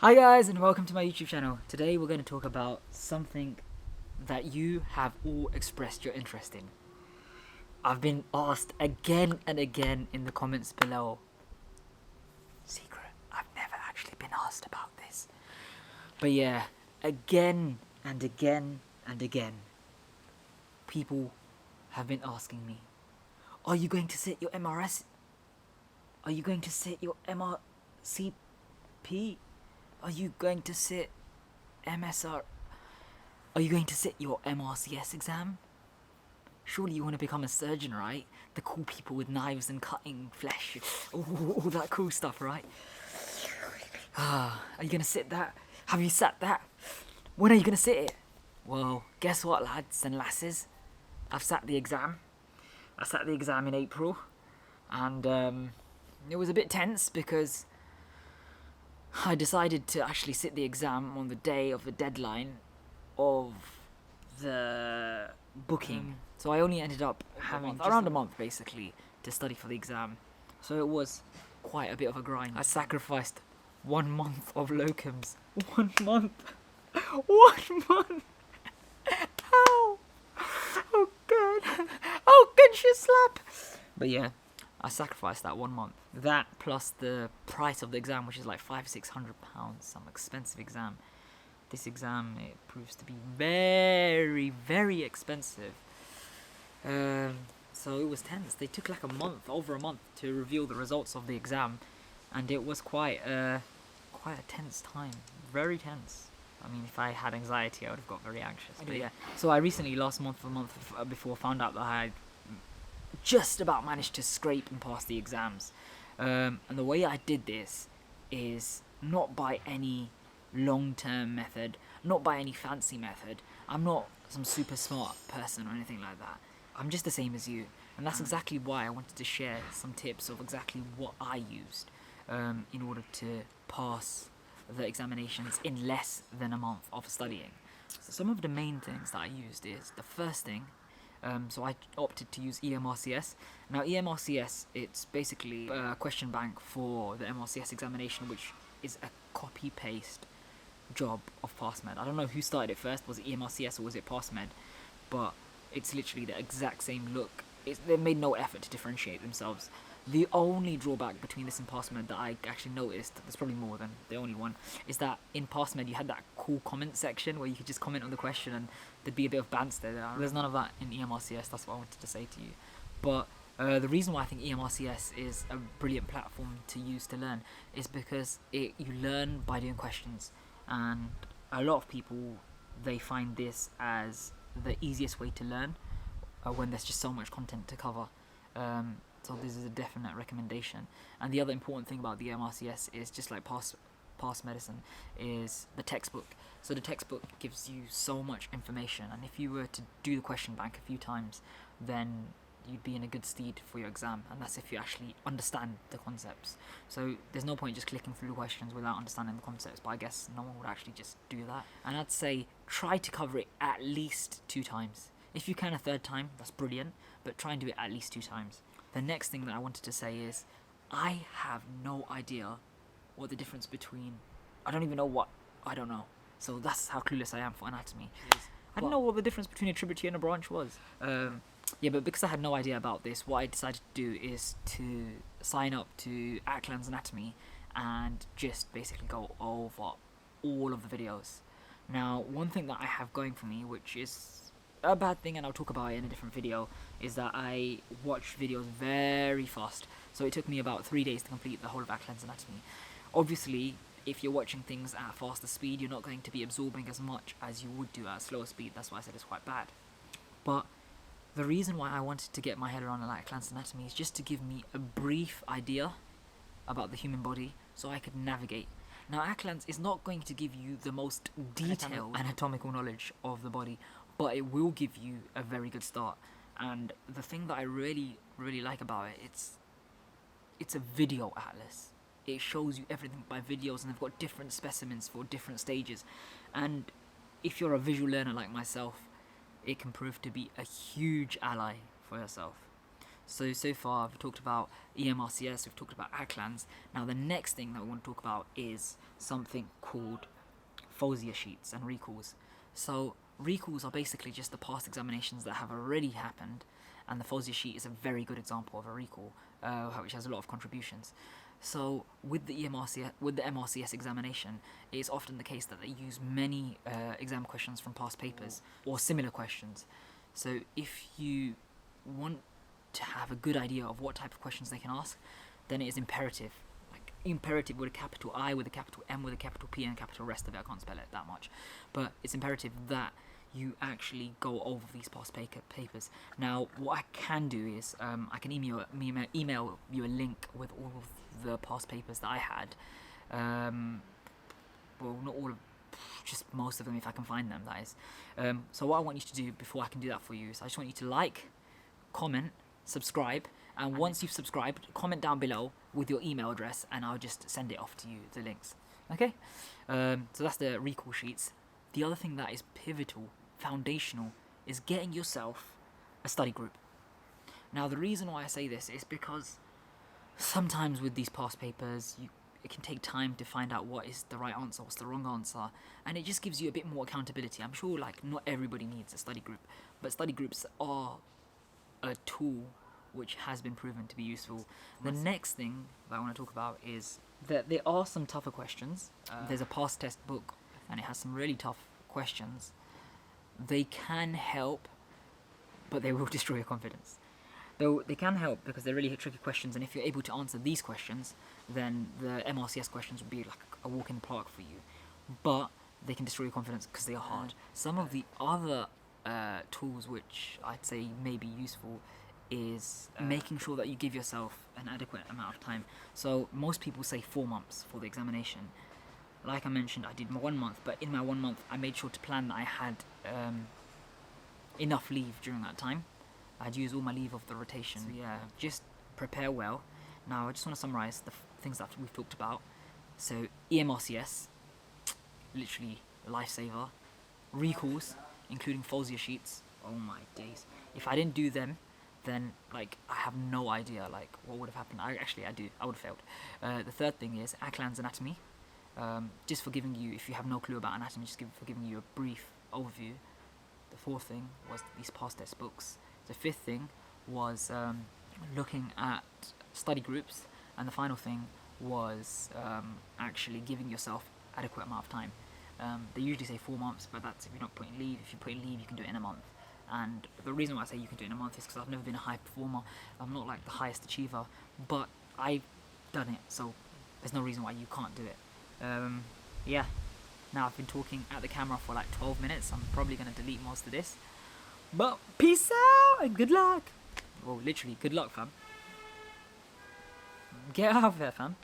Hi guys and welcome to my YouTube channel. Today we're going to talk about something that you have all expressed your interest in. I've been asked again and again in the comments below. Secret, I've never actually been asked about this. But yeah, again and again and again, people have been asking me, are you going to sit your MRS? Are you going to sit your MRCP? Are you going to sit MSR? Are you going to sit your MRCS exam? Surely you want to become a surgeon, right? The cool people with knives and cutting flesh, all that cool stuff, right? Are you going to sit that? Have you sat that? When are you going to sit it? Well, guess what, lads and lasses? I've sat the exam. I sat the exam in April, and it was a bit tense because I decided to actually sit the exam on the day of the deadline of the booking. So I only ended up having around a month basically to study for the exam. So it was quite a bit of a grind. I sacrificed 1 month of locums. 1 month. 1 month. Ow. Oh god. Oh good you slap. But yeah, I sacrificed that 1 month. That plus the price of the exam, which is like £500-600, some expensive exam. This exam, it proves to be very, very expensive. So it was tense. They took like over a month to reveal the results of the exam, and it was quite a tense time. Very tense. I mean, if I had anxiety, I would have got very anxious. But yeah. So I recently, last month, a month before, found out that I had just about managed to scrape and pass the exams. And the way I did this is not by any long-term method, not by any fancy method. I'm not some super smart person or anything like that. I'm just the same as you, and that's exactly why I wanted to share some tips of exactly what I used in order to pass the examinations in less than a month of studying. So some of the main things that I used is, the first thing, so I opted to use EMRCS. Now EMRCS, it's basically a question bank for the MRCS examination, which is a copy-paste job of PassMed. I don't know who started it first, was it EMRCS or was it PassMed, but it's literally the exact same look. They made no effort to differentiate themselves. The only drawback between this and PassMed that I actually noticed, there's probably more than the only one, is that in PassMed you had that cool comment section where you could just comment on the question and there'd be a bit of banter there. There's none of that in EMRCS, that's what I wanted to say to you. But the reason why I think EMRCS is a brilliant platform to use to learn is because you learn by doing questions, and a lot of people, they find this as the easiest way to learn when there's just so much content to cover. So this is a definite recommendation. And the other important thing about the MRCS is, just like past medicine, is the textbook. So the textbook gives you so much information, and if you were to do the question bank a few times, then you'd be in a good stead for your exam, and that's if you actually understand the concepts. So there's no point just clicking through the questions without understanding the concepts, but I guess no one would actually just do that. And I'd say try to cover it at least 2 times. If you can a 3rd time, that's brilliant, but try and do it at least 2 times. The next thing that I wanted to say is, I have no idea what the difference between, I don't know. So that's how clueless I am for anatomy. I didn't know what the difference between a tributary and a branch was. Yeah, but because I had no idea about this, what I decided to do is to sign up to Ackland's Anatomy and just basically go over all of the videos. Now, one thing that I have going for me, which is a bad thing, and I'll talk about it in a different video, is that I watch videos very fast. So it took me about 3 days to complete the whole of Ackland's Anatomy. Obviously, if you're watching things at faster speed, you're not going to be absorbing as much as you would do at a slower speed. That's why I said it's quite bad. But the reason why I wanted to get my head around Ackland's Anatomy is just to give me a brief idea about the human body so I could navigate. Now, Ackland's is not going to give you the most detailed anatomical knowledge of the body, but it will give you a very good start. And the thing that I really, really like about it, it's a video atlas. It shows you everything by videos, and they've got different specimens for different stages. And if you're a visual learner like myself, it can prove to be a huge ally for yourself. So far we've talked about EMRCS, we've talked about Ackland's. Now the next thing that we want to talk about is something called called FOSIA sheets and recalls. So recalls are basically just the past examinations that have already happened, and the FOSIA sheet is a very good example of a recall, which has a lot of contributions. So with the MRCS examination, it is often the case that they use many exam questions from past papers or similar questions. So if you want to have a good idea of what type of questions they can ask, then it is imperative. Like imperative with a capital I, with a capital M, with a capital P, and a capital rest of it. I can't spell it that much, but it's imperative that you actually go over these past papers. Now, what I can do is I can email you a link with all of the past papers that I had. Well, not all of, just most of them if I can find them, that is. So what I want you to do before I can do that for you is I just want you to like, comment, subscribe, and once you've subscribed, comment down below with your email address and I'll just send it off to you, the links. Okay? So that's the recall sheets. The other thing that is pivotal, foundational, is getting yourself a study group. Now, the reason why I say this is because sometimes with these past papers, it can take time to find out what is the right answer, what's the wrong answer, and it just gives you a bit more accountability. I'm sure like not everybody needs a study group, but study groups are a tool which has been proven to be useful. The next thing that I want to talk about is that there are some tougher questions. There's a past test book and it has some really tough questions. They can help, but they will destroy your confidence. Though they can help because they're really tricky questions, and if you're able to answer these questions, then the MRCS questions will be like a walk in the park for you. But they can destroy your confidence because they are hard. Some of the other tools which I'd say may be useful is making sure that you give yourself an adequate amount of time. So most people say 4 months for the examination. Like I mentioned, I did my 1 month, but in my 1 month I made sure to plan that I had enough leave during that time. I'd use all my leave of the rotation. So yeah, just prepare well. Now I just want to summarise the things that we've talked about. So EMRCS, literally a lifesaver. Recalls, including FOSIA sheets. Oh my days. If I didn't do them, then like I have no idea like what would have happened. I do. I would have failed. The third thing is Ackland's anatomy. Just for giving you, if you have no clue about anatomy, for giving you a brief overview. The fourth thing was these past test books. The fifth thing was looking at study groups, and the final thing was actually giving yourself adequate amount of time. They usually say 4 months, but that's if you're not putting leave. If you put in leave, you can do it in a month. And the reason why I say you can do it in a month is because I've never been a high performer. I'm not like the highest achiever, but I've done it, so there's no reason why you can't do it. Yeah. Now I've been talking at the camera for like 12 minutes. I'm probably going to delete most of this. But peace out and good luck. Well, literally, good luck, fam. Get out of there, fam.